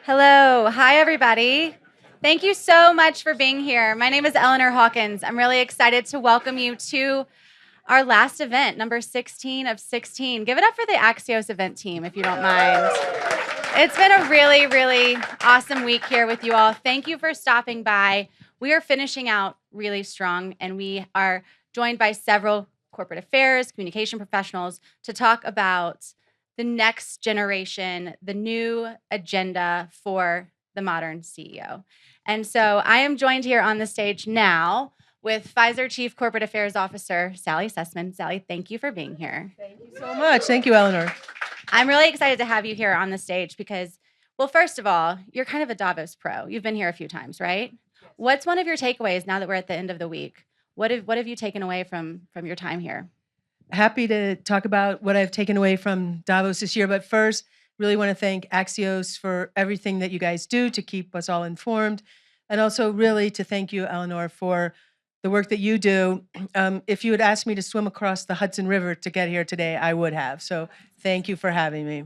Hello. Hi, everybody. Thank you so much for being here. My name is Eleanor Hawkins. I'm really excited to welcome you to our last event, number 16 of 16. Give it up for the Axios event team, if you don't mind. It's been a really, really awesome week here with you all. Thank you for stopping by. We are finishing out really strong, and we are joined by several corporate affairs, communication professionals to talk about the next generation, the new agenda for the modern CEO. And so I am joined here on the stage now with Pfizer Chief Corporate Affairs Officer, Sally Susman. Sally, thank you for being here. Thank you so much. Thank you, Eleanor. I'm really excited to have you here on the stage because, well, first of all, you're kind of a Davos pro. You've been here a few times, right? Yes. What's one of your takeaways now that we're at the end of the week? What have you taken away from your time here? Happy to talk about what I've taken away from Davos this year. But first, really want to thank Axios for everything that you guys do to keep us all informed. And also really to thank you, Eleanor, for the work that you do. If you had asked me to swim across the Hudson River to get here today, I would have. So thank you for having me.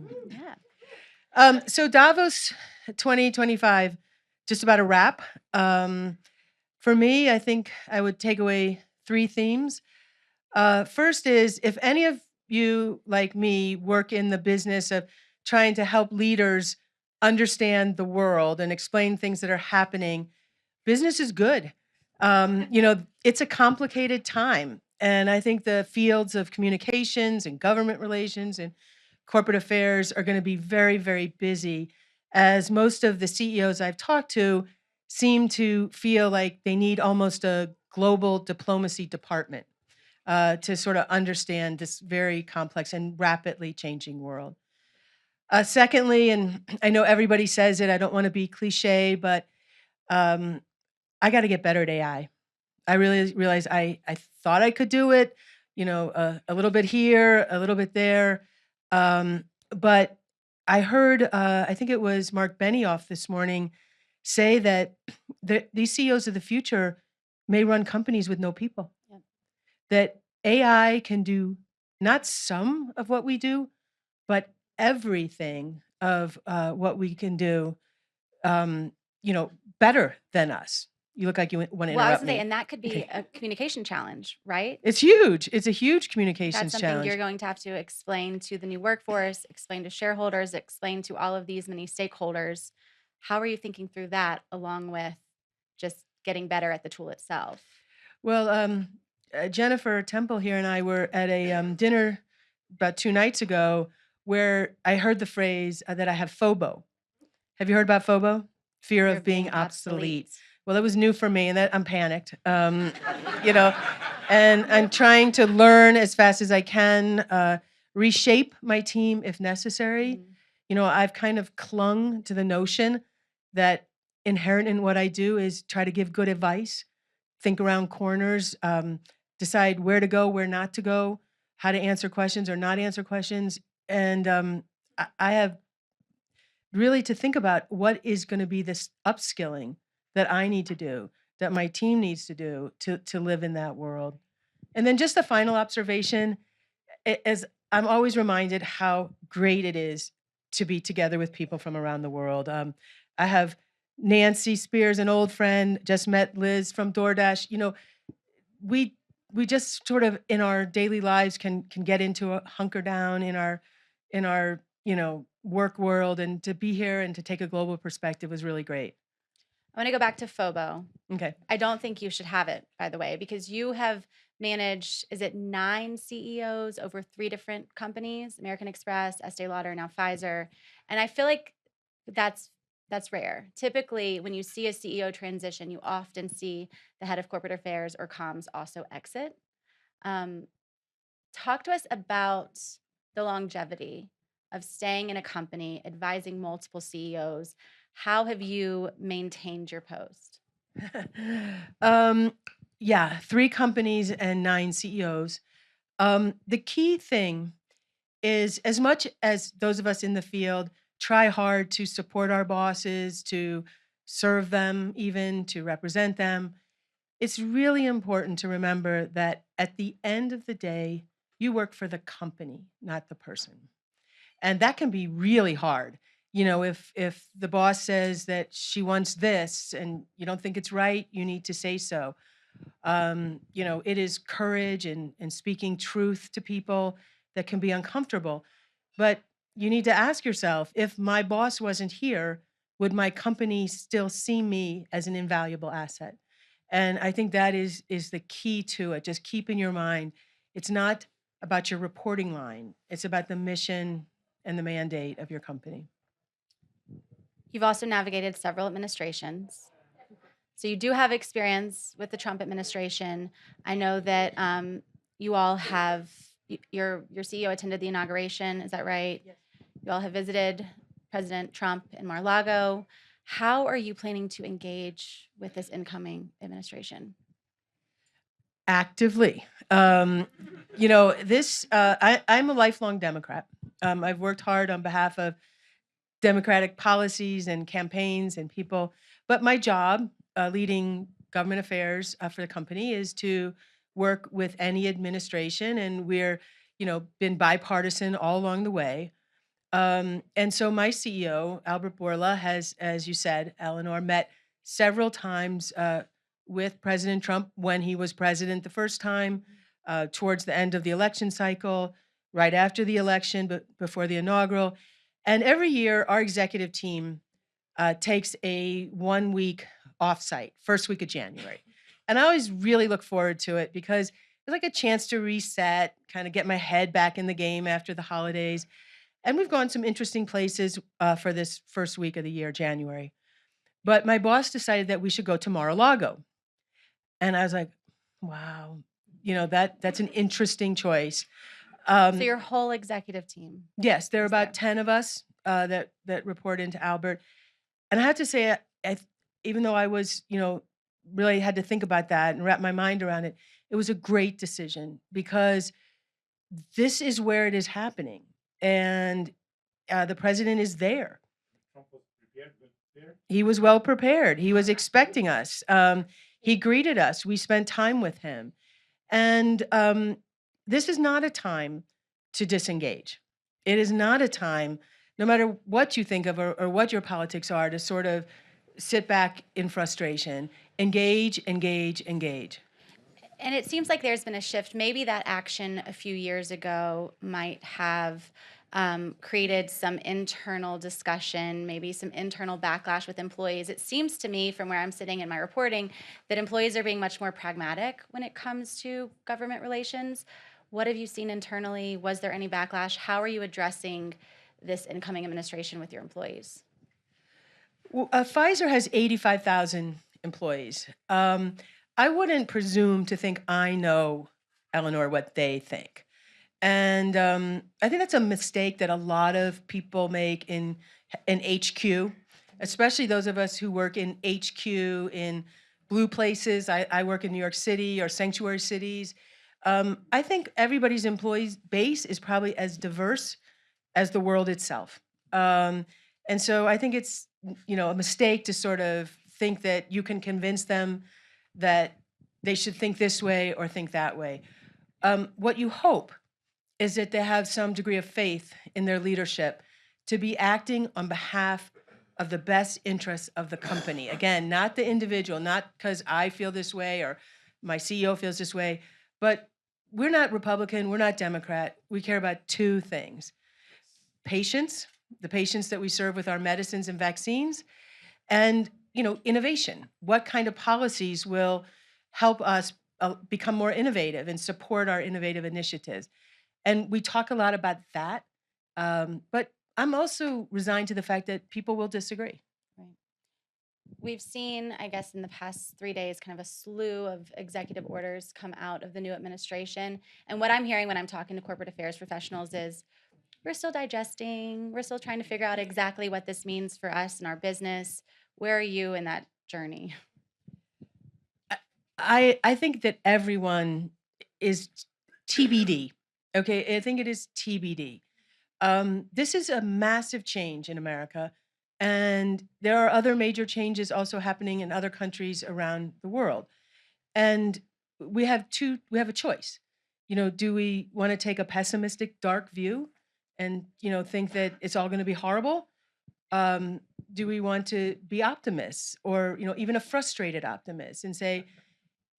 Yeah. So Davos 2025, just about a wrap. For me, I think I would take away three themes. First is, if any of you, like me, work in the business of trying to help leaders understand the world and explain things that are happening, business is good. It's a complicated time. And I think the fields of communications and government relations and corporate affairs are going to be very, very busy, as most of the CEOs I've talked to seem to feel like they need almost a global diplomacy department to sort of understand this very complex and rapidly changing world. Secondly, and I know everybody says it, I don't want to be cliche, but I got to get better at AI. I really realized I thought I could do it, a little bit here, a little bit there. But I heard, I think it was Mark Benioff this morning, say that these CEOs of the future may run companies with no people. Yeah. That AI can do not some of what we do, but everything of what we can do, better than us. You look like you want to Well, I was interrupt gonna say, me. and that could be a communication challenge, right? It's huge. It's a huge That's communications something challenge. you're going to have to explain to the new workforce, explain to shareholders, explain to all of these many stakeholders. How are you thinking through that along with just getting better at the tool itself? Well, Jennifer Temple here and I were at a dinner about 2 nights ago where I heard the phrase that I have FOBO. Have you heard about FOBO? Fear of being obsolete. Well, that was new for me, and that I'm panicked. And I'm trying to learn as fast as I can, reshape my team if necessary. Mhm. I've kind of clung to the notion that inherent in what I do is try to give good advice, think around corners, decide where to go, where not to go, how to answer questions or not answer questions. And I have really to think about what is going to be this upskilling that I need to do, that my team needs to do to live in that world. And then just the final observation, as I'm always reminded how great it is to be together with people from around the world. I have Nancy Spears, an old friend, just met Liz from DoorDash. We just sort of in our daily lives can get into a hunker down in our work world, and to be here and to take a global perspective was really great. I want to go back to FOBO. Okay. I don't think you should have it, by the way, because you have managed, is it 9 CEOs over 3 different companies, American Express, Estee Lauder, now Pfizer. And I feel like that's rare. Typically, when you see a CEO transition, you often see the head of corporate affairs or comms also exit. Talk to us about the longevity of staying in a company, advising multiple CEOs. How have you maintained your post? Yeah, 3 companies and 9 CEOs. The key thing is, as much as those of us in the field try hard to support our bosses, to serve them, even to represent them, it's really important to remember that at the end of the day, you work for the company, not the person. And that can be really hard. If the boss says that she wants this and you don't think it's right, you need to say so. It is courage and speaking truth to people that can be uncomfortable. But you need to ask yourself, if my boss wasn't here, would my company still see me as an invaluable asset? And I think that is the key to it. Just keep in your mind, it's not about your reporting line. It's about the mission and the mandate of your company. You've also navigated several administrations. So you do have experience with the Trump administration. I know that you all have your CEO attended the inauguration. Is that right? Yes. You all have visited President Trump in Mar-a-Lago. How are you planning to engage with this incoming administration? Actively. I'm a lifelong Democrat. I've worked hard on behalf of Democratic policies and campaigns and people. But my job, leading government affairs for the company, is to work with any administration, and we're, been bipartisan all along the way. And so my CEO, Albert Bourla, has, as you said, Eleanor, met several times with President Trump when he was president the first time, towards the end of the election cycle, right after the election, but before the inaugural. And every year, our executive team takes a 1 week offsite, first week of January. And I always really look forward to it because it's like a chance to reset, kind of get my head back in the game after the holidays. And we've gone some interesting places for this first week of the year, January. But my boss decided that we should go to Mar-a-Lago. And I was like, wow, that's an interesting choice. So your whole executive team. Yes, there are is about there. 10 of us that report into Albert. And I have to say, even though I was, really had to think about that and wrap my mind around it, it was a great decision because this is where it is happening. And the president is there. He was well prepared. He was expecting us. He greeted us. We spent time with him. And this is not a time to disengage. It is not a time, no matter what you think of or what your politics are, to sort of sit back in frustration. Engage, engage, engage. And it seems like there's been a shift. Maybe that action a few years ago might have created some internal discussion, maybe some internal backlash with employees. It seems to me, from where I'm sitting in my reporting, that employees are being much more pragmatic when it comes to government relations. What have you seen internally? Was there any backlash? How are you addressing this incoming administration with your employees? Well, Pfizer has 85,000 employees. I wouldn't presume to think I know, Eleanor, what they think. And I think that's a mistake that a lot of people make in HQ, especially those of us who work in HQ in blue places. I work in New York City or sanctuary cities. I think everybody's employee base is probably as diverse as the world itself. And so I think it's, a mistake to sort of think that you can convince them that they should think this way or think that way. What you hope is that they have some degree of faith in their leadership to be acting on behalf of the best interests of the company. Again, not the individual, not because I feel this way or my CEO feels this way, but we're not Republican, we're not Democrat. We care about two things: patients, the patients that we serve with our medicines and vaccines, and innovation. What kind of policies will help us become more innovative and support our innovative initiatives? And we talk a lot about that, but I'm also resigned to the fact that people will disagree. Right. We've seen, I guess, in the past 3 days, kind of a slew of executive orders come out of the new administration. And what I'm hearing when I'm talking to corporate affairs professionals is we're still digesting, we're still trying to figure out exactly what this means for us and our business. Where are you in that journey? I think that everyone is TBD. Okay, I think it is TBD. This is a massive change in America, and there are other major changes also happening in other countries around the world. And we have a choice. Do we want to take a pessimistic, dark view and think that it's all going to be horrible? Do we want to be optimists, or even a frustrated optimist, and say,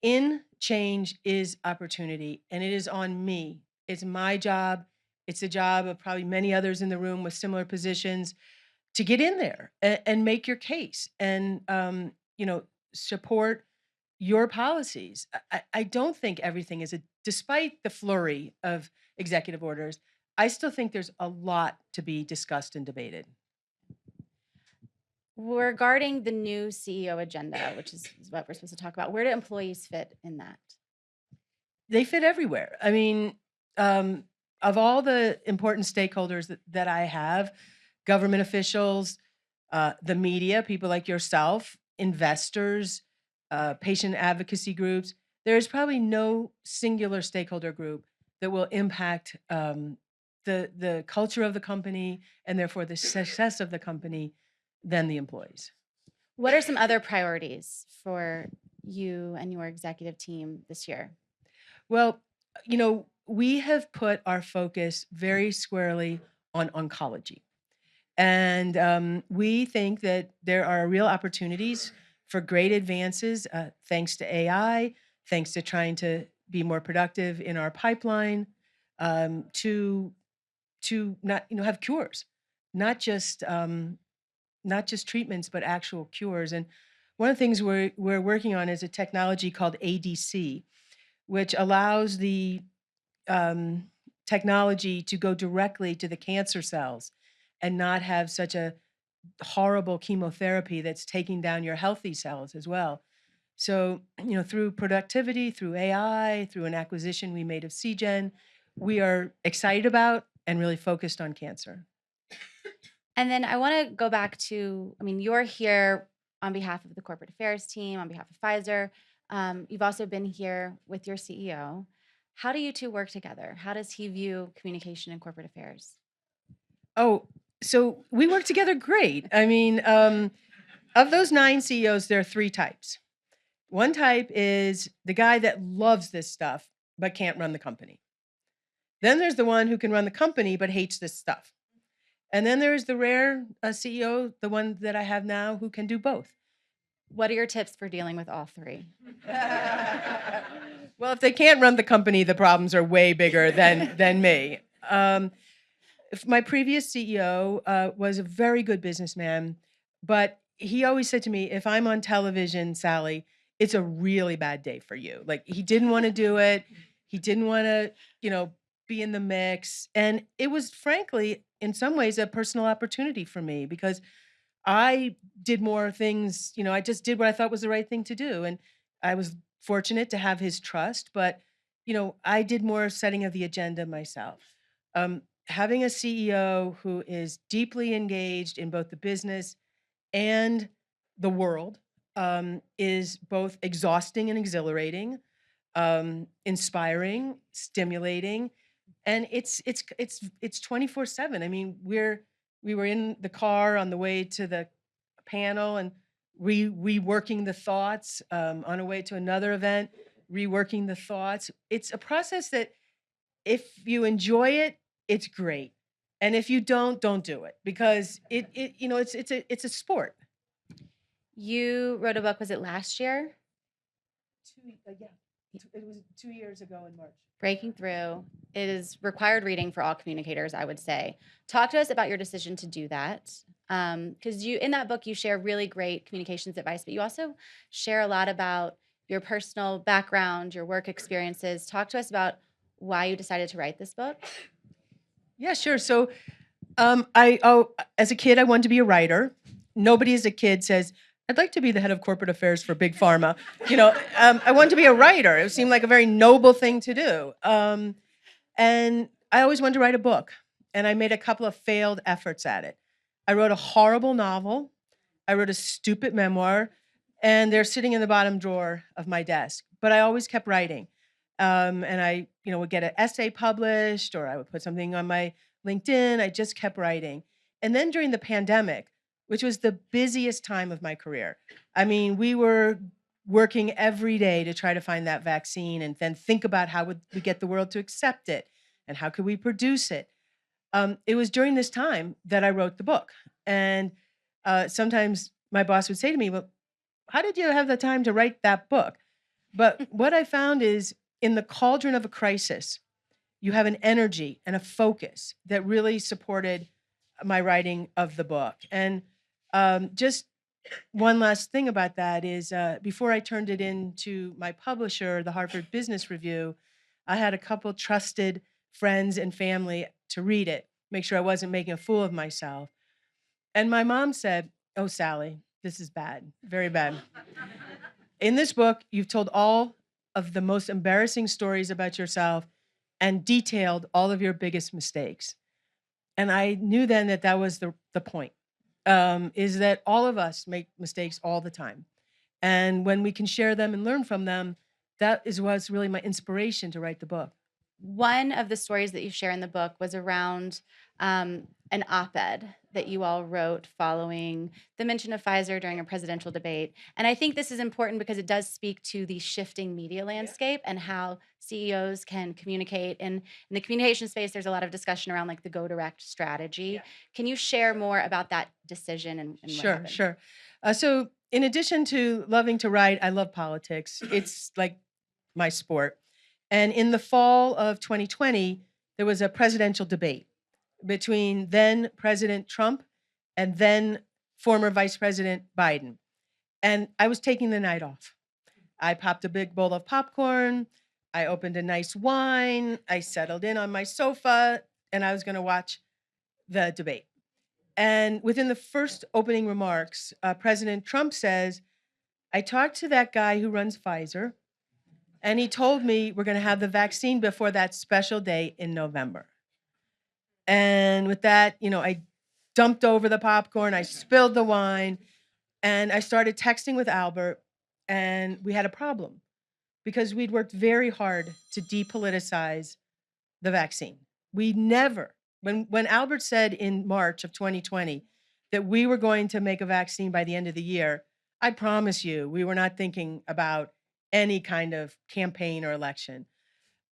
in change is opportunity, and it is on me. It's my job. It's the job of probably many others in the room with similar positions to get in there and make your case, and support your policies. I don't think everything is despite the flurry of executive orders, I still think there's a lot to be discussed and debated. Regarding the new CEO agenda, which is what we're supposed to talk about, where do employees fit in that? They fit everywhere. I mean, of all the important stakeholders that I have, government officials, the media, people like yourself, investors, patient advocacy groups, there's probably no singular stakeholder group that will impact the culture of the company, and therefore the success of the company, than the employees. What are some other priorities for you and your executive team this year? Well, we have put our focus very squarely on oncology. And we think that there are real opportunities for great advances, thanks to AI, thanks to trying to be more productive in our pipeline, to not have cures, not just treatments, but actual cures. And one of the things we're working on is a technology called ADC, which allows the technology to go directly to the cancer cells and not have such a horrible chemotherapy that's taking down your healthy cells as well. So, through productivity, through AI, through an acquisition we made of CGen, we are excited about and really focused on cancer. And then I want to go back to, you're here on behalf of the corporate affairs team, on behalf of Pfizer. You've also been here with your CEO. How do you two work together? How does he view communication and corporate affairs? Oh, so we work together great. I mean, of those 9 CEOs, there are 3 types. One type is the guy that loves this stuff but can't run the company. Then there's the one who can run the company but hates this stuff. And then there's the rare CEO, the one that I have now, who can do both. What are your tips for dealing with all 3? Well, if they can't run the company, the problems are way bigger than me. My previous CEO was a very good businessman, but he always said to me, if I'm on television, Sally, it's a really bad day for you. Like, he didn't want to do it. He didn't want to, be in the mix. And it was, frankly, in some ways, a personal opportunity for me, because I did more things, I just did what I thought was the right thing to do. And I was fortunate to have his trust, but, I did more setting of the agenda myself. Having a CEO who is deeply engaged in both the business and the world is both exhausting and exhilarating, inspiring, stimulating, and it's 24/7. I mean, we were in the car on the way to the panel and reworking the thoughts, on our way to another event, reworking the thoughts. It's a process that, if you enjoy it, it's great. And if you don't do it, because it's a sport. You wrote a book, was it last year? Yeah. It was 2 years ago in March. Breaking Through. It is required reading for all communicators, I would say. Talk to us about your decision to do that. Because in that book, you share really great communications advice, but you also share a lot about your personal background, your work experiences. Talk to us about why you decided to write this book. Yeah, sure. So as a kid, I wanted to be a writer. Nobody as a kid says, I'd like to be the head of corporate affairs for Big Pharma. I wanted to be a writer. It seemed like a very noble thing to do. And I always wanted to write a book. And I made a couple of failed efforts at it. I wrote a horrible novel. I wrote a stupid memoir. And they're sitting in the bottom drawer of my desk. But I always kept writing. And I, would get an essay published, or I would put something on my LinkedIn. I just kept writing. And then during the pandemic, which was the busiest time of my career, I mean, we were working every day to try to find that vaccine, and then think about how would we get the world to accept it, and how could we produce it. It was during this time that I wrote the book. And sometimes my boss would say to me, well, how did you have the time to write that book? But what I found is in the cauldron of a crisis, you have an energy and a focus that really supported my writing of the book. And just one last thing about that is before I turned it in to my publisher, the Harvard Business Review, I had a couple trusted friends and family to read it, make sure I wasn't making a fool of myself. And my mom said, "Oh, Sally, this is bad, very bad. In this book, you've told all of the most embarrassing stories about yourself and detailed all of your biggest mistakes." And I knew then that that was the point, is that all of us make mistakes all the time. And when we can share them and learn from them, that is what's really my inspiration to write the book. One of the stories that you share in the book was around an op-ed that you all wrote following the mention of Pfizer during a presidential debate. And I think this is important because it does speak to the shifting media landscape and how CEOs can communicate. And in the communication space, there's a lot of discussion around like the go direct strategy. Can you share more about that decision and what Sure, happened? sure. So, in addition to loving to write, I love politics. It's like my sport. And in the fall of 2020, there was a presidential debate between then President Trump and then former Vice President Biden. And I was taking the night off. I popped a big bowl of popcorn. I opened a nice wine. I settled in on my sofa and I was going to watch the debate. And within the first opening remarks, President Trump says, "I talked to that guy who runs Pfizer, and he told me we're going to have the vaccine before that special day in November." And with that, I dumped over the popcorn, I spilled the wine, and I started texting with Albert, and we had a problem because we'd worked very hard to depoliticize the vaccine. We never, when Albert said in March of 2020 that we were going to make a vaccine by the end of the year, I promise you, we were not thinking about any kind of campaign or election.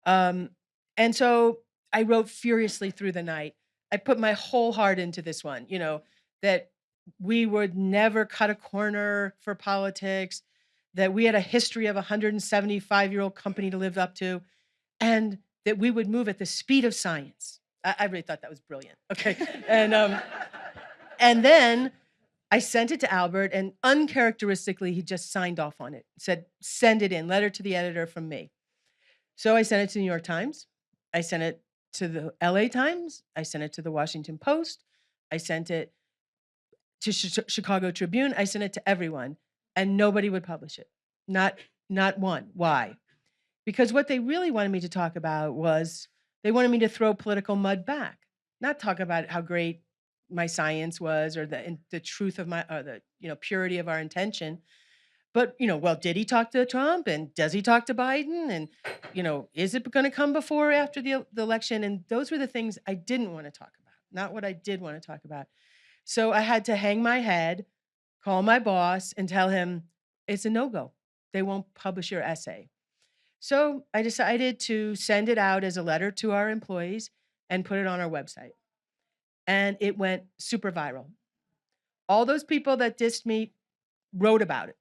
Um, and so I wrote furiously through the night. I put my whole heart into this one, that we would never cut a corner for politics, that we had a history of a 175-year-old company to live up to, and that we would move at the speed of science. I really thought that was brilliant. Okay. And then I sent it to Albert, and uncharacteristically, he just signed off on it, said, "Send it in, letter to the editor from me." So I sent it to the New York Times. I sent it to the LA Times. I sent it to the Washington Post. I sent it to Chicago Tribune. I sent it to everyone, and nobody would publish it. Not one. Why? Because what they really wanted me to talk about was they wanted me to throw political mud back, not talk about how great my science was or the truth of my or the purity of our intention. But well, did he talk to Trump and does he talk to Biden and is it going to come before or after the election? And those were the things I didn't want to talk about, not what I did want to talk about. So I had to hang my head, call my boss, and tell him it's a no-go. They won't publish your essay. So I decided to send it out as a letter to our employees and put it on our website. And it went super viral. All those people that dissed me wrote about it.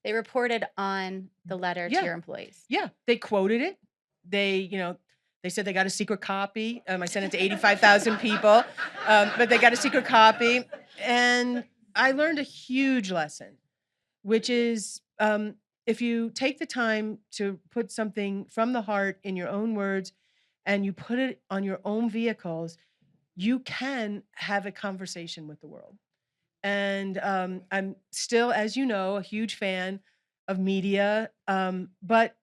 They reported on the letter to Yeah. your employees. Yeah, they quoted it. They said they got a secret copy. I sent it to 85,000 people, but they got a secret copy. And I learned a huge lesson, which is if you take the time to put something from the heart in your own words and you put it on your own vehicles, you can have a conversation with the world. And I'm still, as you know, a huge fan of media, but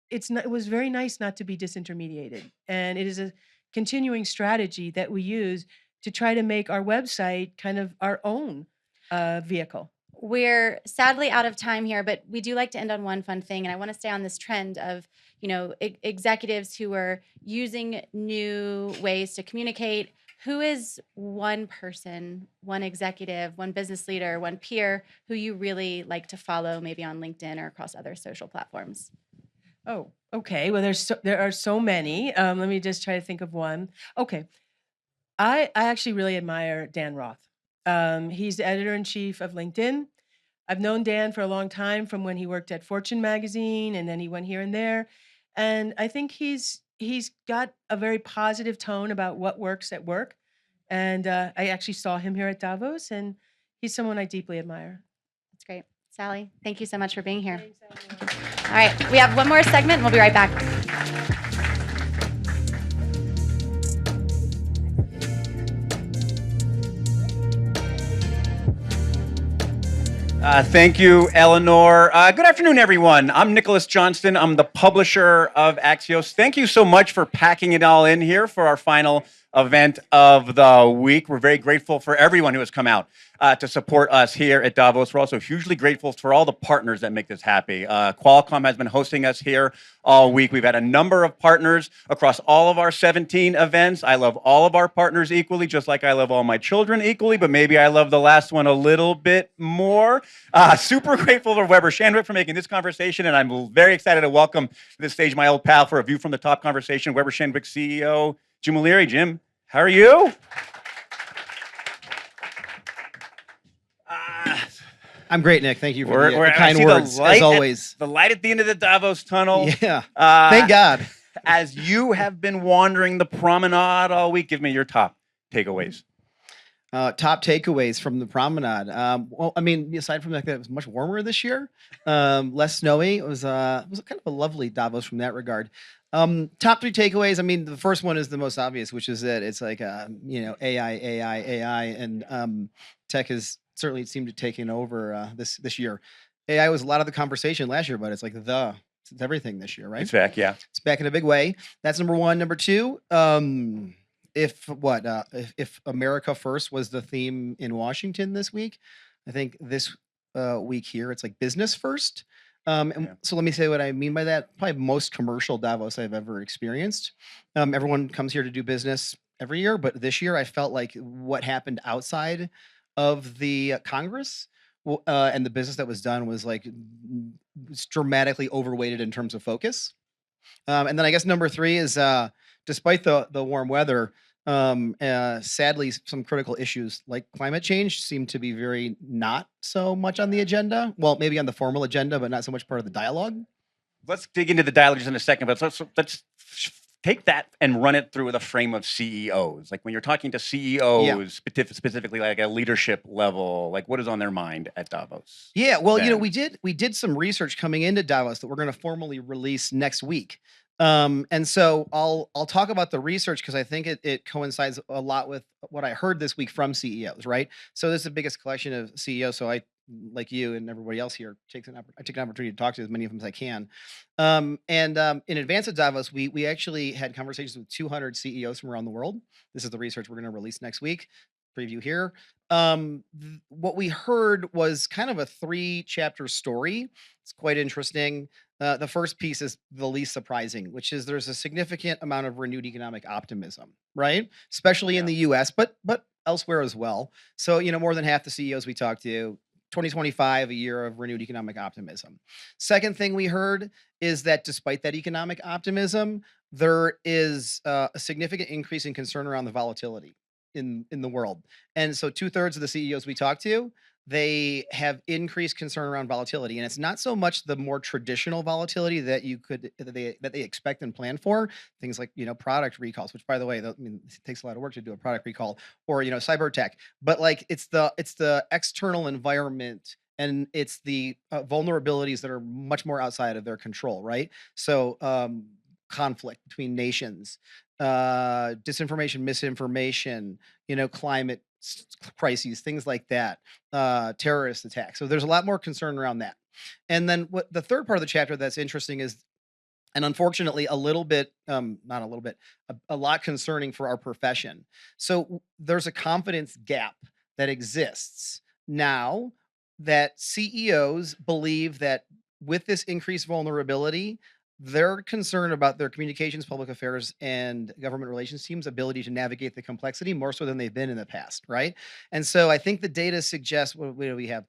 it was very nice not to be disintermediated. And it is a continuing strategy that we use to try to make our website kind of our own vehicle. We're sadly out of time here, but we do like to end on one fun thing. And I want to stay on this trend of, executives who are using new ways to communicate. Who is one person, one executive, one business leader, one peer who you really like to follow, maybe on LinkedIn or across other social platforms? Oh, okay. Well, there are so many. Let me just try to think of one. Okay. I actually really admire Dan Roth. He's the editor-in-chief of LinkedIn. I've known Dan for a long time from when he worked at Fortune magazine, and then he went here and there. And I think he's got a very positive tone about what works at work. And I actually saw him here at Davos, and he's someone I deeply admire. That's great. Sally, thank you so much for being here. Thanks, All right, we have one more segment, and we'll be right back. Thank you, Eleanor. Good afternoon, everyone. I'm Nicholas Johnston. I'm the publisher of Axios. Thank you so much for packing it all in here for our final event of the week. We're very grateful for everyone who has come out to support us here at Davos. We're also hugely grateful for all the partners that make this happy. Qualcomm has been hosting us here all week. We've had a number of partners across all of our 17 events. I love all of our partners equally, just like I love all my children equally, but maybe I love the last one a little bit more. Super grateful for Weber Shandwick for making this conversation, and I'm very excited to welcome to this stage my old pal for a view from the top conversation, Weber Shandwick CEO, Jim O'Leary. Jim, how are you? I'm great, Nick. Thank you for the kind words, as always. The light at the end of the Davos tunnel. Yeah, thank God. As you have been wandering the promenade all week, give me your top takeaways. Top takeaways from the promenade. Well, I mean, aside from that, it was much warmer this year, less snowy. It was kind of a lovely Davos from that regard. Top three takeaways. I mean, the first one is the most obvious, which is that it's like AI, and tech has certainly seemed to taken over this year. AI was a lot of the conversation last year, but it's like it's everything this year, right? It's back, yeah. It's back in a big way. That's number one. Number two. If America First was the theme in Washington this week, I think this week here it's like business first. So let me say what I mean by that. Probably most commercial Davos I've ever experienced. Everyone comes here to do business every year, but this year I felt like what happened outside of the Congress and the business that was done was like dramatically overweighted in terms of focus. And then I guess number three is despite the warm weather, sadly, some critical issues like climate change seem to be very not so much on the agenda. Well, maybe on the formal agenda, but not so much part of the dialogue. Let's dig into the dialogue just in a second, but let's take that and run it through the frame of CEOs. Like when you're talking to CEOs, specifically like a leadership level, like what is on their mind at Davos? Yeah, well, we did some research coming into Davos that we're going to formally release next week. And so I'll talk about the research because I think it coincides a lot with what I heard this week from CEOs, right? So this is the biggest collection of CEOs. So I, like you and everybody else here, I take an opportunity to talk to as many of them as I can. In advance of Davos, we actually had conversations with 200 CEOs from around the world. This is the research we're going to release next week. Preview here. What we heard was kind of a 3-chapter story. It's quite interesting. The first piece is the least surprising, which is there's a significant amount of renewed economic optimism, right? Especially in the US, but elsewhere as well. So, more than half the CEOs we talked to, 2025, a year of renewed economic optimism. Second thing we heard is that despite that economic optimism, there is a significant increase in concern around the volatility in the world. And so 2/3 of the CEOs we talked to, they have increased concern around volatility. And it's not so much the more traditional volatility that they expect and plan for, things like, product recalls, which by the way, it takes a lot of work to do a product recall, or, cyber attack, but like it's the external environment and it's the vulnerabilities that are much more outside of their control, right? So conflict between nations, disinformation, misinformation, climate crises, things like that, terrorist attacks. So there's a lot more concern around that. And then what the third part of the chapter that's interesting is, and unfortunately a lot concerning for our profession. So there's a confidence gap that exists now that CEOs believe that with this increased vulnerability, they're concerned about their communications, public affairs, and government relations teams' ability to navigate the complexity more so than they've been in the past, right? And so I think the data suggests what do we have?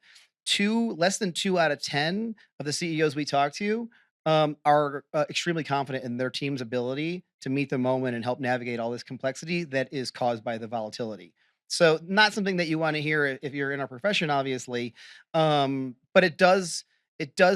Less than 2 out of 10 of the CEOs we talk to are extremely confident in their team's ability to meet the moment and help navigate all this complexity that is caused by the volatility. So not something that you want to hear if you're in our profession, obviously. But it does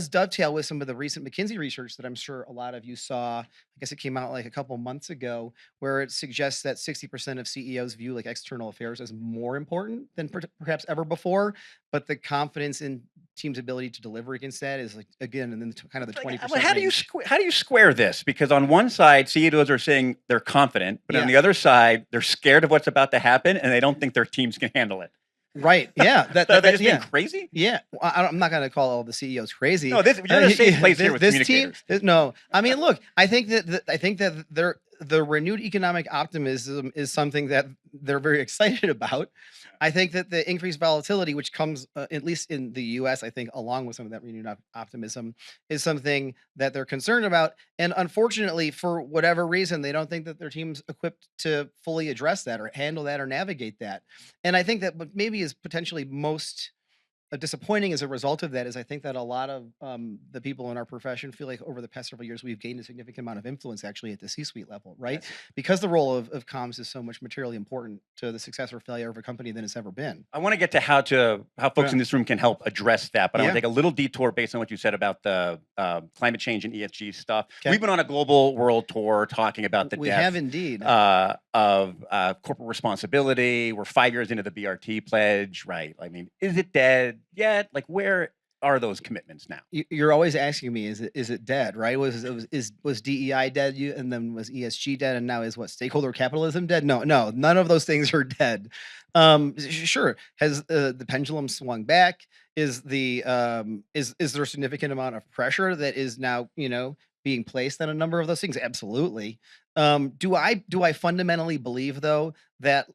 dovetail with some of the recent McKinsey research that I'm sure a lot of you saw. I guess it came out like a couple months ago, where it suggests that 60% of CEOs view like external affairs as more important than perhaps ever before. But the confidence in teams' ability to deliver against that is like again, and then kind of the 20% How do you range. how do you square this? Because on one side, CEOs are saying they're confident, but on the other side, they're scared of what's about to happen, and they don't think their teams can handle it. Right. Yeah. Are they just being crazy? Yeah. Well, I'm not going to call all the CEOs crazy. No, you're in a safe place here with this communicators. No, I mean, look, I think that the renewed economic optimism is something that they're very excited about. I think that the increased volatility, which comes at least in the U.S., I think along with some of that renewed optimism, is something that they're concerned about. And unfortunately, for whatever reason, they don't think that their team's equipped to fully address that or handle that or navigate that. And I think that what maybe is potentially most disappointing as a result of that is I think that a lot of the people in our profession feel like over the past several years we've gained a significant amount of influence actually at the C-suite level, right? Yes. Because the role of comms is so much materially important to the success or failure of a company than it's ever been. I want to get to how folks in this room can help address that, but I want to take a little detour based on what you said about the climate change and ESG stuff. Okay. We've been on a global world tour talking about the We death have indeed. of corporate responsibility. We're 5 years into the BRT pledge, right? I mean, is it dead yet? Like, where are those commitments now? You're always asking me, is it dead, right? Was DEI dead? And then was ESG dead? And now is what, stakeholder capitalism dead? No, none of those things are dead. Sure. Has the pendulum swung back? Is there a significant amount of pressure that is now, being placed on a number of those things? Absolutely. Do I fundamentally believe though that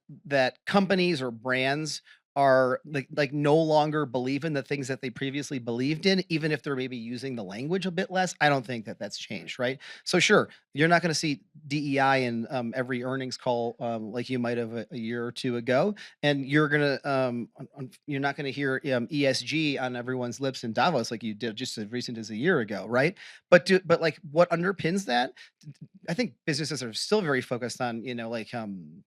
companies or brands are like no longer believe in the things that they previously believed in, even if they're maybe using the language a bit less? I don't think that that's changed, right? So sure, you're not going to see DEI in every earnings call like you might have a year or two ago, and you're not going to hear ESG on everyone's lips in Davos like you did just as recent as a year ago, right? But like what underpins that? I think businesses are still very focused on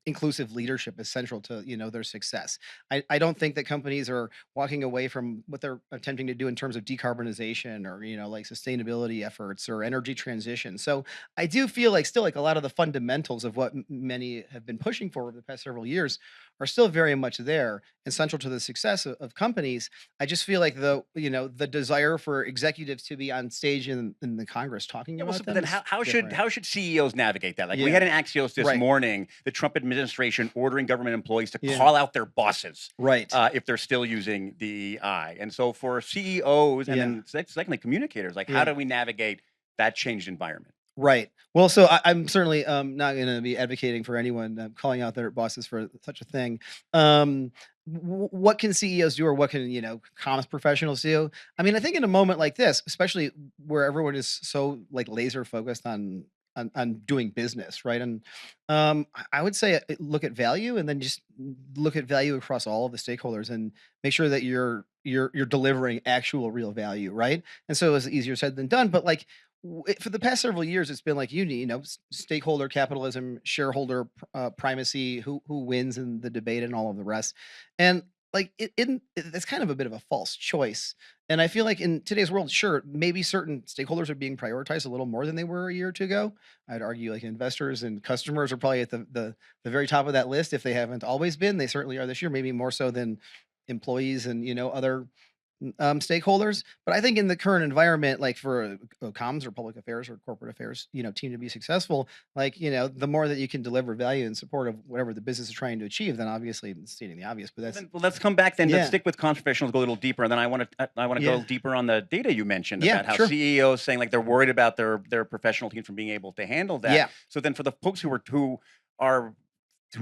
inclusive leadership is central to their success. I don't think that companies are walking away from what they're attempting to do in terms of decarbonization or like sustainability efforts or energy transition. So I do feel like still like a lot of the fundamentals of what many have been pushing for over the past several years are still very much there and central to the success of companies. I just feel like the desire for executives to be on stage in the Congress talking about them. Then how should CEOs navigate that? Like we had an Axios this morning, the Trump administration ordering government employees to call out their bosses, right? If they're still using DEI. And so for CEOs and then secondly communicators, like how do we navigate that changed environment? Right. Well, so I'm certainly not going to be advocating for anyone calling out their bosses for such a thing. What can CEOs do, or what can comms professionals do? I mean, I think in a moment like this, especially where everyone is so like laser focused on doing business, right? And I would say look at value, and then just look at value across all of the stakeholders, and make sure that you're delivering actual real value, right? And so it's easier said than done, but like for the past several years, it's been like stakeholder capitalism, shareholder primacy, who wins in the debate, and all of the rest. And like it's kind of a bit of a false choice. And I feel like in today's world, sure, maybe certain stakeholders are being prioritized a little more than they were a year or two ago. I'd argue like investors and customers are probably at the very top of that list. If they haven't always been, they certainly are this year, maybe more so than employees and other stakeholders. But I think in the current environment, like for comms or public affairs or corporate affairs, team to be successful, like, the more that you can deliver value in support of whatever the business is trying to achieve, then obviously I'm stating the obvious, but that's... Well, let's come back then. Let's stick with comms professionals, go a little deeper. And then I want to go deeper on the data you mentioned about how CEOs saying like they're worried about their professional teams from being able to handle that. Yeah. So then for the folks who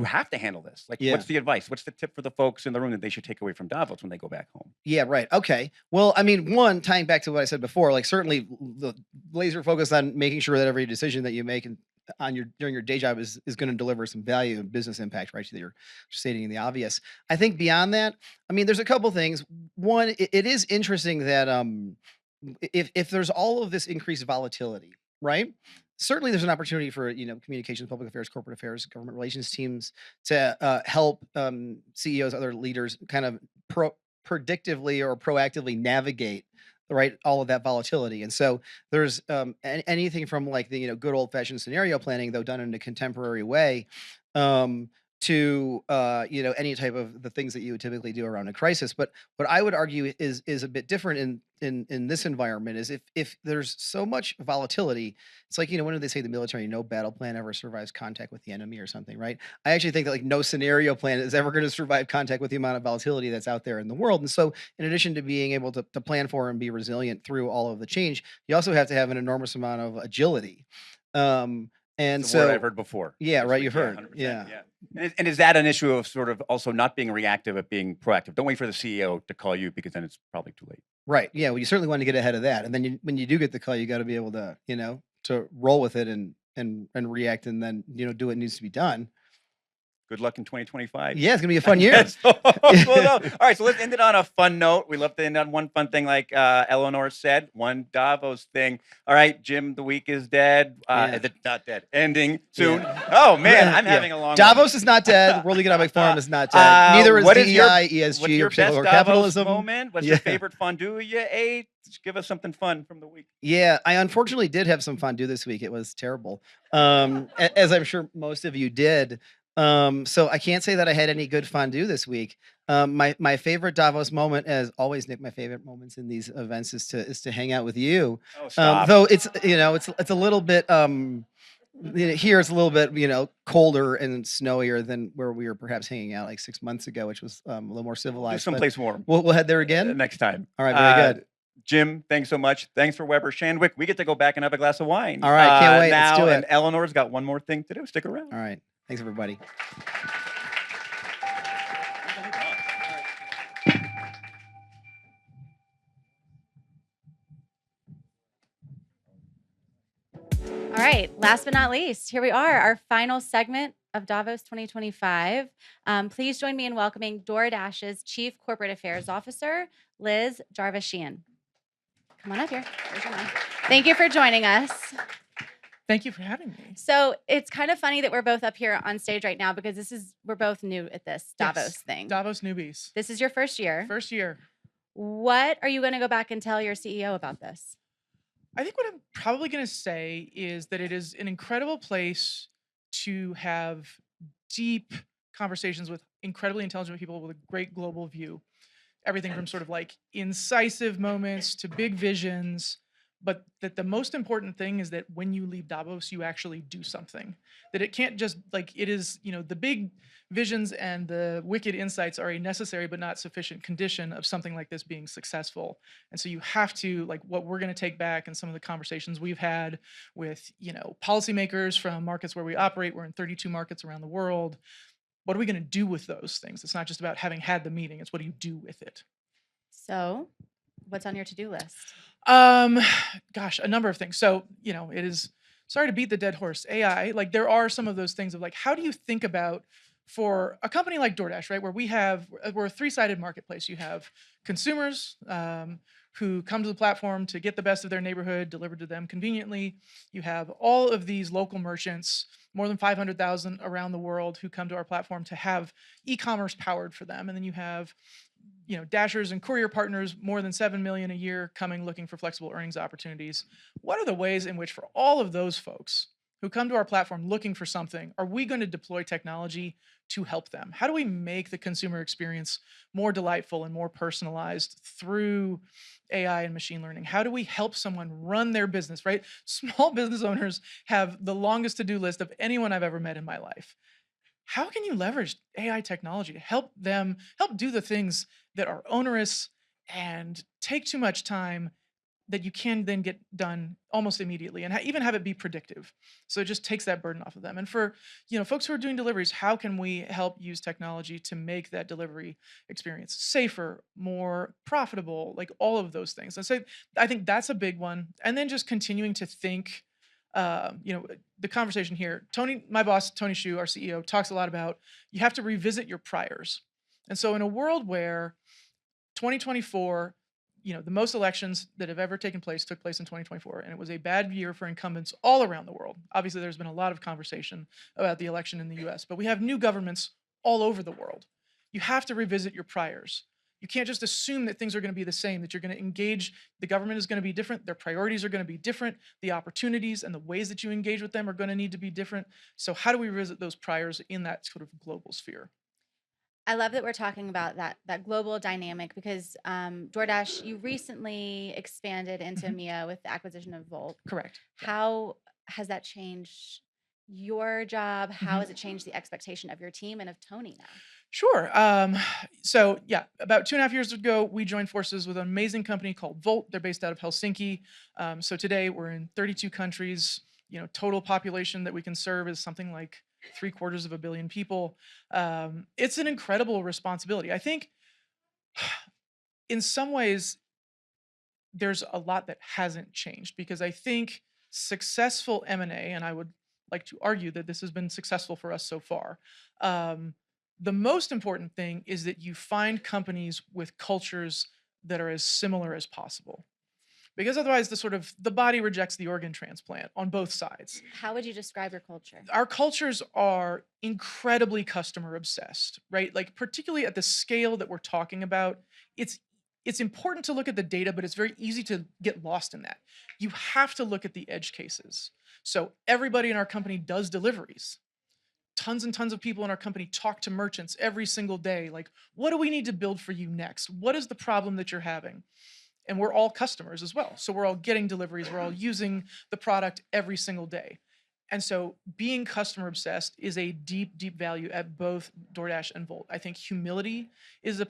have to handle this, like what's the advice? What's the tip for the folks in the room that they should take away from Davos when they go back home? Yeah, right. Okay. Well, I mean, one, tying back to what I said before, like certainly the laser focus on making sure that every decision that you make during your day job is going to deliver some value and business impact, right? So that you're stating the obvious. I think beyond that, I mean, there's a couple things. One, it is interesting that if there's all of this increased volatility, right? certainly there's an opportunity for communications, public affairs, corporate affairs, government relations teams to help CEOs, other leaders, kind of predictively or proactively navigate all of that volatility. And so there's anything from like the good old fashioned scenario planning, though done in a contemporary way, um, to any type of the things that you would typically do around a crisis. But what I would argue is a bit different in this environment is if there's so much volatility, it's like when do they say in the military, no battle plan ever survives contact with the enemy or something, right? I actually think that like no scenario plan is ever going to survive contact with the amount of volatility that's out there in the world. And so in addition to being able to plan for and be resilient through all of the change, you also have to have an enormous amount of agility. And It's a so word I've heard before. Yeah, right. You've heard. 100%, Yeah. And is that an issue of sort of also not being reactive, but being proactive? Don't wait for the CEO to call you because then it's probably too late. Right. Yeah. Well, you certainly want to get ahead of that, and then when you do get the call, you got to be able to to roll with it and react, and then do what needs to be done. Good luck in 2025. Yeah, it's gonna be a fun year. Yes. All right, so let's end it on a fun note. We love to end on one fun thing, like Eleanor said, one Davos thing. All right, Jim, the week is dead. Not dead. Ending soon. Yeah. Oh man, I'm having a long. Davos is not dead. The World Economic Forum is not dead. Neither is what DEI, your, ESG, what's your or best Davos capitalism. moment? What's your favorite fondue you ate? Just give us something fun from the week. Yeah, I unfortunately did have some fondue this week. It was terrible, as I'm sure most of you did. So I can't say that I had any good fondue this week. My favorite Davos moment, as always, Nick, my favorite moments in these events is to hang out with you. Oh, stop. Though it's it's a little bit here it's a little bit colder and snowier than where we were perhaps hanging out like 6 months ago, which was a little more civilized. Someplace warm. We'll head there again Next time. All right, very good. Jim, thanks so much. Thanks for Weber Shandwick. We get to go back and have a glass of wine. All right, can't wait. Now, Let's do it. And Eleanor's got one more thing to do. Stick around. All right. Thanks, everybody. All right, last but not least, here we are, our final segment of Davos 2025. Please join me in welcoming DoorDash's Chief Corporate Affairs Officer, Liz Jarvis-Shean. Come on up here. There's your mic. Thank you for joining us. Thank you for having me. So it's kind of funny that we're both up here on stage right now because we're both new at this Davos Yes, thing. Davos newbies. This is your first year. First year. What are you going to go back and tell your CEO about this? I think what I'm probably going to say is that it is an incredible place to have deep conversations with incredibly intelligent people with a great global view. Everything from sort of like incisive moments to big visions, but that the most important thing is that when you leave Davos, you actually do something. That it can't just it is, the big visions and the wicked insights are a necessary but not sufficient condition of something like this being successful. And so you have to, what we're going to take back and some of the conversations we've had with, policymakers from markets where we operate. We're in 32 markets around the world. What are we going to do with those things? It's not just about having had the meeting. It's what do you do with it? So what's on your to-do list? Gosh, a number of things. So, it is, sorry to beat the dead horse, AI, there are some of those things of how do you think about for a company like DoorDash, right? Where we're a three-sided marketplace. You have consumers who come to the platform to get the best of their neighborhood delivered to them conveniently. You have all of these local merchants, more than 500,000 around the world, who come to our platform to have e-commerce powered for them. And then you have Dashers and courier partners, more than 7 million a year, coming looking for flexible earnings opportunities. What are the ways in which for all of those folks who come to our platform looking for something, are we going to deploy technology to help them? How do we make the consumer experience more delightful and more personalized through AI and machine learning? How do we help someone run their business, right? Small business owners have the longest to-do list of anyone I've ever met in my life. How can you leverage AI technology to help them do the things that are onerous and take too much time that you can then get done almost immediately, and even have it be predictive? So it just takes that burden off of them. And for folks who are doing deliveries, how can we help use technology to make that delivery experience safer, more profitable, all of those things? And so I think that's a big one. And then just continuing to think, the conversation here, Tony, my boss, Tony Xu, our CEO, talks a lot about you have to revisit your priors. And so in a world where 2024, the most elections that have ever taken place took place in 2024, and it was a bad year for incumbents all around the world. Obviously, there's been a lot of conversation about the election in the US, but we have new governments all over the world. You have to revisit your priors. You can't just assume that things are going to be the same, that you're going to engage. The government is going to be different. Their priorities are going to be different. The opportunities and the ways that you engage with them are going to need to be different. So how do we revisit those priors in that sort of global sphere? I love that we're talking about that global dynamic because DoorDash, you recently expanded into EMEA with the acquisition of Volt. Correct. How has that changed your job? How has it changed the expectation of your team and of Tony now? Sure. So yeah, about 2.5 years ago, we joined forces with an amazing company called Volt. They're based out of Helsinki. So today we're in 32 countries. Total population that we can serve is something like 750 million people. It's an incredible responsibility. I think in some ways, there's a lot that hasn't changed because I think successful M&A, and I would like to argue that this has been successful for us so far. The most important thing is that you find companies with cultures that are as similar as possible. Because otherwise the body rejects the organ transplant on both sides. How would you describe your culture? Our cultures are incredibly customer obsessed, right? Like particularly at the scale that we're talking about, it's important to look at the data, but it's very easy to get lost in that. You have to look at the edge cases. So everybody in our company does deliveries. Tons and tons of people in our company talk to merchants every single day. Like, what do we need to build for you next? What is the problem that you're having? And we're all customers as well. So we're all getting deliveries. We're all using the product every single day. And so being customer obsessed is a deep, deep value at both DoorDash and Volt. I think humility is a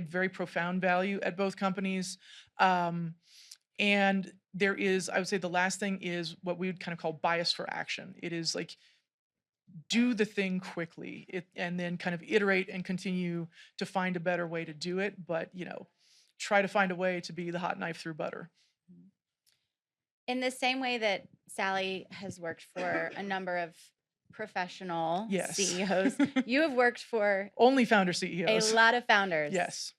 very profound value at both companies. And there is, I would say the last thing is what we would kind of call bias for action. It is like, do the thing quickly and then kind of iterate and continue to find a better way to do it. But, try to find a way to be the hot knife through butter. In the same way that Sally has worked for a number of professional CEOs, you have worked for only founder CEOs. A lot of founders. Yes.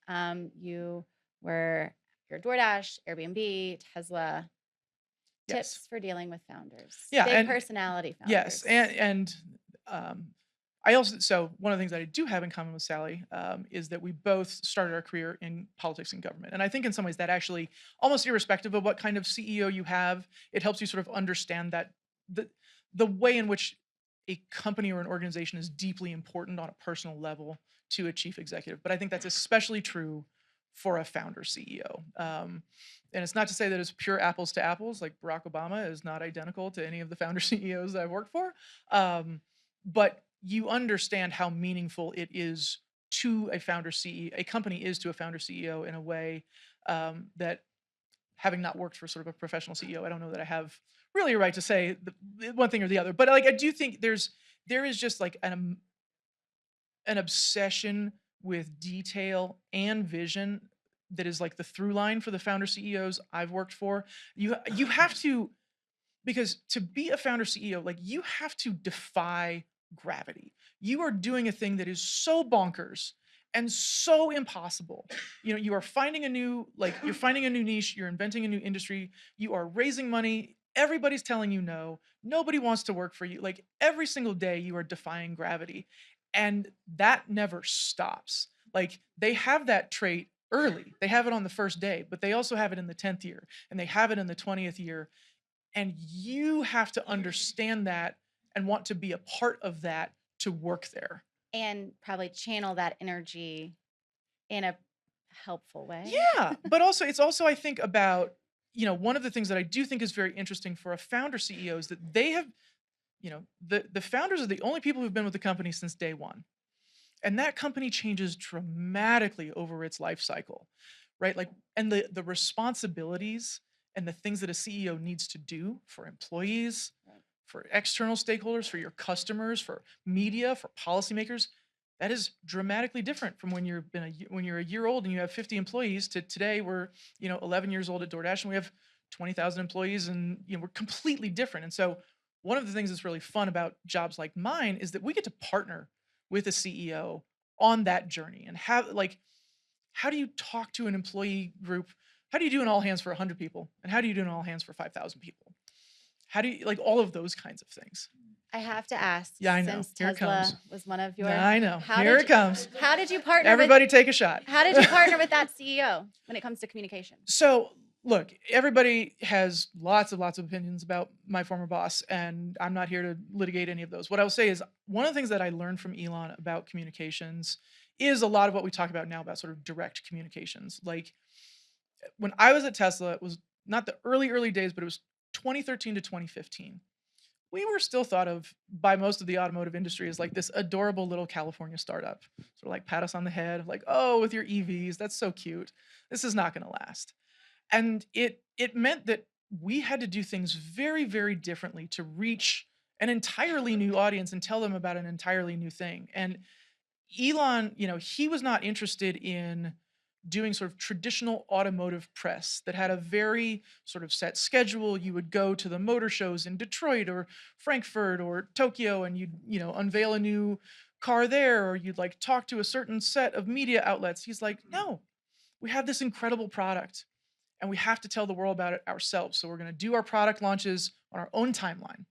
You were your DoorDash, Airbnb, Tesla. Tips for dealing with founders. Yeah, big personality founders. Yes, and I also, so one of the things that I do have in common with Sally is that we both started our career in politics and government. And I think in some ways that actually, almost irrespective of what kind of CEO you have, it helps you sort of understand that the way in which a company or an organization is deeply important on a personal level to a chief executive. But I think that's especially true for a founder CEO. And it's not to say that it's pure apples to apples, like Barack Obama is not identical to any of the founder CEOs that I've worked for. But you understand how meaningful it is to a founder CEO, a company is to a founder CEO in a way that having not worked for sort of a professional CEO, I don't know that I have really a right to say one thing or the other. But like I do think there is just like an obsession with detail and vision that is like the through line for the founder CEOs I've worked for. You have to, because to be a founder CEO, like you have to defy gravity. You are doing a thing that is so bonkers and so impossible. You are finding a new niche, you're inventing a new industry, you are raising money, everybody's telling you no, nobody wants to work for you. Like every single day you are defying gravity. And that never stops. Like they have that trait early. They have it on the first day, but they also have it in the 10th year and they have it in the 20th year. And you have to understand that and want to be a part of that to work there. And probably channel that energy in a helpful way. Yeah, but also it's also, I think, about, one of the things that I do think is very interesting for a founder CEO is that they have, the founders are the only people who've been with the company since day one. And that company changes dramatically over its life cycle, right? Like, and the responsibilities and the things that a CEO needs to do for employees, for external stakeholders, for your customers, for media, for policymakers, that is dramatically different from when you're a year old and you have 50 employees to today we're 11 years old at DoorDash and we have 20,000 employees and we're completely different. And so one of the things that's really fun about jobs like mine is that we get to partner with a CEO on that journey and how do you talk to an employee group how do you do an all hands for 100 people? And how do you do an all hands for 5,000 people? How do you, like, all of those kinds of things? I have to ask. Yeah, I know. Since Here it Tesla comes. was one of your. I know. How Here did it comes. How did you partner? Everybody take a shot. How did you partner with that CEO when it comes to communication? So, look, everybody has lots of opinions about my former boss, and I'm not here to litigate any of those. What I will say is one of the things that I learned from Elon about communications is a lot of what we talk about now about sort of direct communications. Like when I was at Tesla, it was not the early days, but it was 2013 to 2015. We were still thought of by most of the automotive industry as like this adorable little California startup. Sort of like pat us on the head, like, oh, with your EVs, that's so cute. This is not going to last. And it meant that we had to do things very, very differently to reach an entirely new audience and tell them about an entirely new thing. And Elon, he was not interested in doing sort of traditional automotive press that had a very sort of set schedule. You would go to the motor shows in Detroit or Frankfurt or Tokyo, and you'd, unveil a new car there, or you'd like talk to a certain set of media outlets. He's like, no, we have this incredible product and we have to tell the world about it ourselves. So we're going to do our product launches on our own timeline.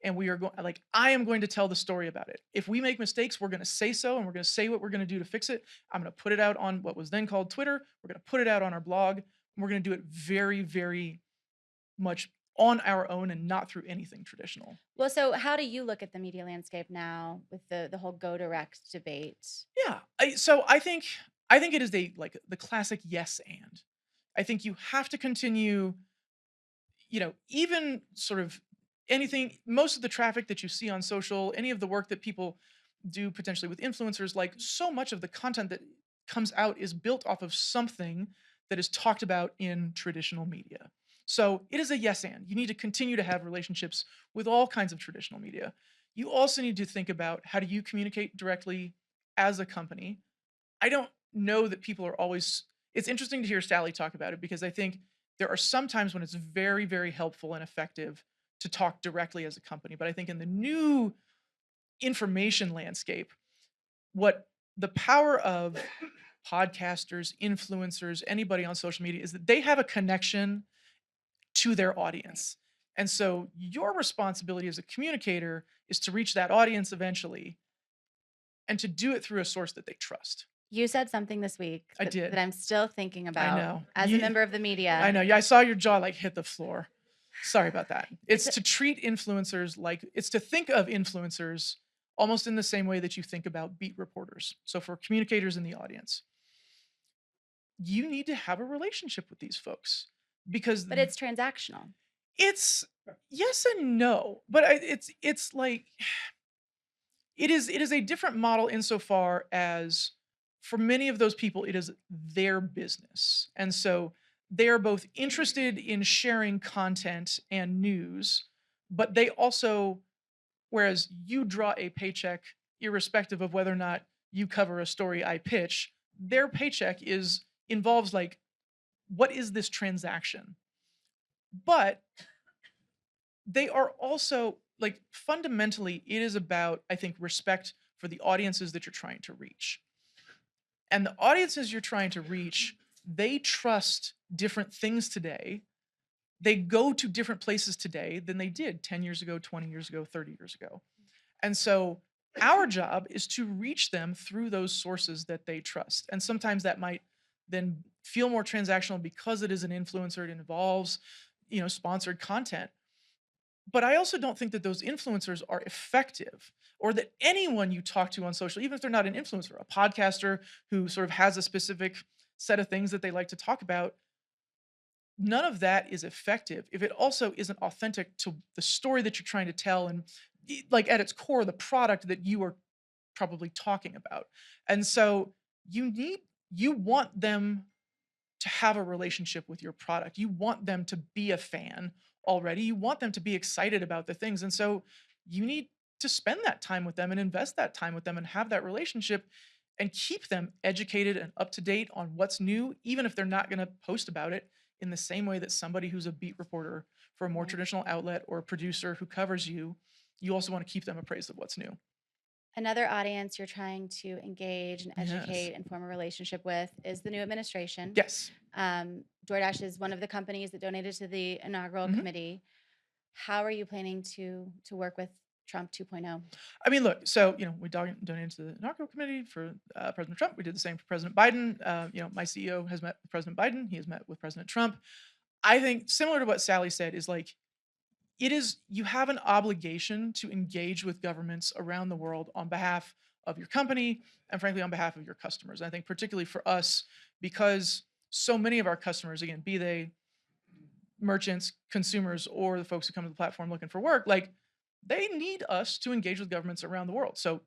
And we are going, like, I am going to tell the story about it. If we make mistakes, we're going to say so, and we're going to say what we're going to do to fix it. I'm going to put it out on what was then called Twitter. We're going to put it out on our blog. And we're going to do it very, very much on our own and not through anything traditional. Well, so how do you look at the media landscape now with the whole go direct debate? Yeah. I think it is the classic yes and. I think you have to continue, even sort of anything, most of the traffic that you see on social, any of the work that people do potentially with influencers, like so much of the content that comes out is built off of something that is talked about in traditional media. So it is a yes and. You need to continue to have relationships with all kinds of traditional media. You also need to think about how do you communicate directly as a company. I don't know that people are always, it's interesting to hear Sally talk about it because I think there are some times when it's very, very helpful and effective to talk directly as a company. But I think in the new information landscape, what the power of podcasters, influencers, anybody on social media is that they have a connection to their audience. And so your responsibility as a communicator is to reach that audience eventually and to do it through a source that they trust. You said something this week I did. that I'm still thinking about I know. as a member of the media. I know. Yeah, I saw your jaw like hit the floor. Sorry about that. It's to treat influencers it's to think of influencers almost in the same way that you think about beat reporters. So for communicators in the audience, you need to have a relationship with these folks because. But it's transactional. It's yes and no, but it's like it is a different model insofar as for many of those people it is their business, and so they are both interested in sharing content and news, but they also, whereas you draw a paycheck irrespective of whether or not you cover a story I pitch, their paycheck involves like, what is this transaction? But they are also like fundamentally, it is about, I think, respect for the audiences that you're trying to reach. And the audiences you're trying to reach, they trust different things today. They go to different places today than they did 10 years ago, 20 years ago, 30 years ago. And so our job is to reach them through those sources that they trust. And sometimes that might then feel more transactional because it is an influencer. It involves, sponsored content. But I also don't think that those influencers are effective, or that anyone you talk to on social, even if they're not an influencer, a podcaster who sort of has a specific set of things that they like to talk about, none of that is effective if it also isn't authentic to the story that you're trying to tell and like at its core, the product that you are probably talking about. And so you want them to have a relationship with your product. You want them to be a fan already. You want them to be excited about the things. And so you need to spend that time with them and invest that time with them and have that relationship and keep them educated and up to date on what's new, even if they're not going to post about it in the same way that somebody who's a beat reporter for a more traditional outlet or a producer who covers you, you also want to keep them appraised of what's new. Another audience you're trying to engage and Yes. educate and form a relationship with is the new administration. Yes. DoorDash is one of the companies that donated to the inaugural Mhm. committee. How are you planning to work with Trump 2.0? I mean, look, so, we donated to the inaugural committee for President Trump. We did the same for President Biden. My CEO has met with President Biden. He has met with President Trump. I think similar to what Sally said is like, you have an obligation to engage with governments around the world on behalf of your company and frankly on behalf of your customers. I think particularly for us, because so many of our customers, again, be they merchants, consumers, or the folks who come to the platform looking for work, like they need us to engage with governments around the world. So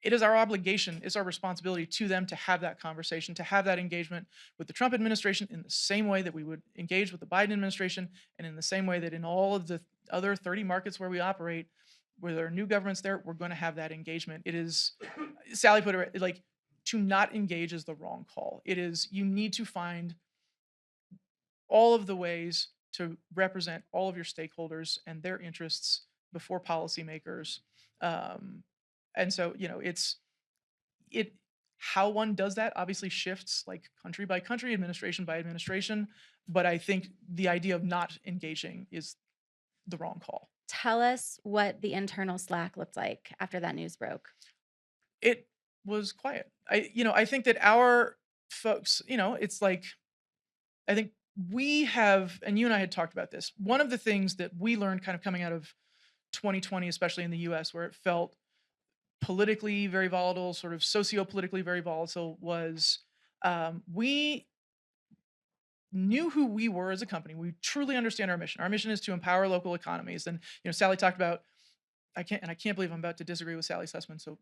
it is our obligation, it's our responsibility to them to have that conversation, to have that engagement with the Trump administration in the same way that we would engage with the Biden administration, and in the same way that in all of the other 30 markets where we operate, where there are new governments there, we're going to have that engagement. It is, Sally put it like, to not engage is the wrong call. It is, you need to find all of the ways to represent all of your stakeholders and their interests before policymakers. And so, how one does that obviously shifts like country by country, administration by administration. But I think the idea of not engaging is the wrong call. Tell us what the internal Slack looked like after that news broke. It was quiet. I think that our folks, it's like, I think we have, and you and I had talked about this. One of the things that we learned kind of coming out of 2020, especially in the US, where it felt politically very volatile, sort of socio-politically very volatile, was we knew who we were as a company. We truly understand our mission. Our mission is to empower local economies. And Sally talked about, I can't believe I'm about to disagree with Sally Susman. So,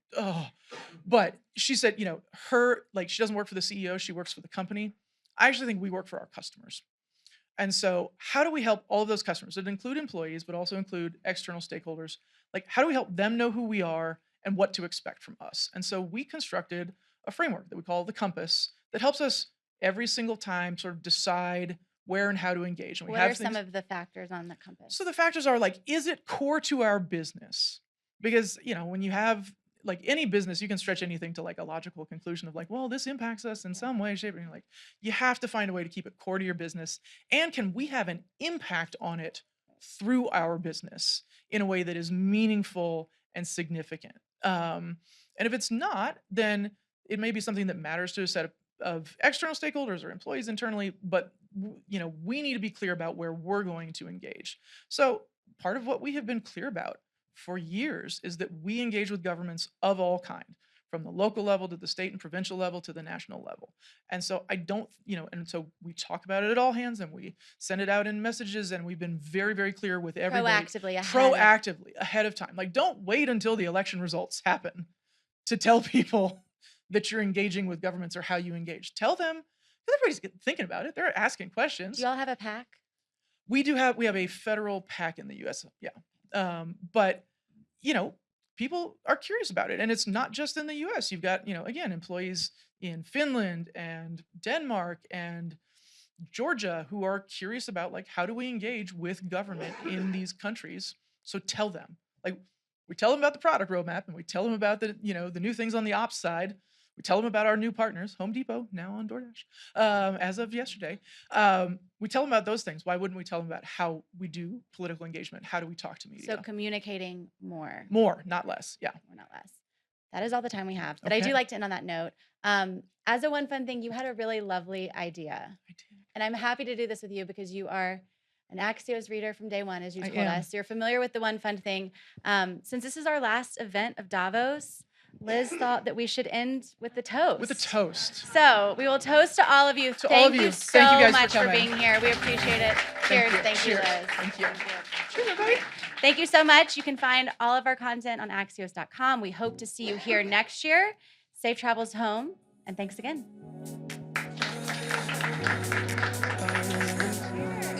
but she said, she doesn't work for the CEO, she works for the company. I actually think we work for our customers. And so how do we help all of those customers that include employees, but also include external stakeholders? Like, how do we help them know who we are and what to expect from us? And so we constructed a framework that we call the Compass that helps us every single time sort of decide where and how to engage. And we What have are some of the factors on the Compass? So the factors are like, is it core to our business? Because, when you have like any business, you can stretch anything to like a logical conclusion of like, well, this impacts us in some way, shape, and you're like, you have to find a way to keep it core to your business. And can we have an impact on it through our business in a way that is meaningful and significant? And if it's not, then it may be something that matters to a set of external stakeholders or employees internally, but we need to be clear about where we're going to engage. So part of what we have been clear about for years is that we engage with governments of all kind, from the local level to the state and provincial level to the national level. And so and so we talk about it at all hands and we send it out in messages, and we've been very, very clear with everybody. Proactively ahead of time. Like, don't wait until the election results happen to tell people that you're engaging with governments or how you engage. Tell them, because everybody's thinking about it. They're asking questions. Do you all have a PAC? We have a federal PAC in the US. Yeah. But, people are curious about it. And it's not just in the US. You've got, again, employees in Finland and Denmark and Georgia who are curious about like, how do we engage with government in these countries? So tell them, like, we tell them about the product roadmap, and we tell them about the new things on the ops side. We tell them about our new partners, Home Depot, now on DoorDash, as of yesterday. We tell them about those things. Why wouldn't we tell them about how we do political engagement? How do we talk to media? So communicating more. More, not less. Yeah. More, not less. That is all the time we have. But I do like to end on that note. As a one fun thing, you had a really lovely idea. I did. And I'm happy to do this with you because you are an Axios reader from day one, as you told us. You're familiar with the one fun thing. Since this is our last event of Davos, Liz thought that we should end with the toast. With a toast. So we will toast to all of you. Thank you so much for being here. We appreciate it. Cheers. Thank you, Liz. Thank you. Cheers, everybody. Thank you so much. You can find all of our content on Axios.com. We hope to see you here next year. Safe travels home, and thanks again.